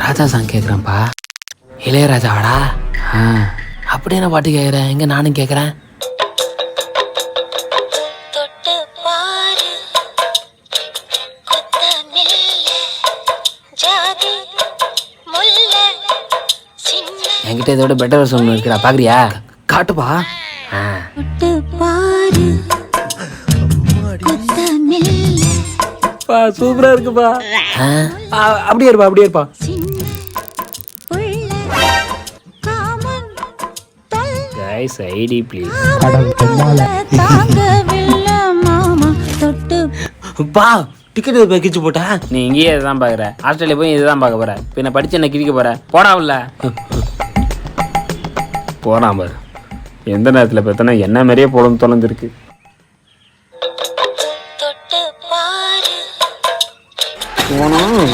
ராஜா song கேட்குறேன்ப்பா. இளையராஜாவாடா? அப்படி என்ன பாட்டு கேட்குறேன்? எங்கே நானும் கேட்குறேன். என்கிட்ட இதோட பெட்டர் சாங் இருக்குடா, பார்க்குறியா? காட்டுப்பா. சூப்பரா இருக்குப்பா. அப்படியே இருப்பா, அப்படியே இருப்பா. Guys ID please. பா டிக்கெட் கிழிச்சு போட்டா. நீ இங்கேயே இதுதான் பார்க்குற, ஆஸ்திரேலியா போய் இதுதான் பார்க்க போற. பின்ன படிச்சு என்ன கிழிக்க போற? போடாவில்ல போறான் பாரு. எந்த நேரத்தில் பார்த்தோன்னா என்ன மாதிரியே போடணும் தொலைஞ்சிருக்கு. போனோம்.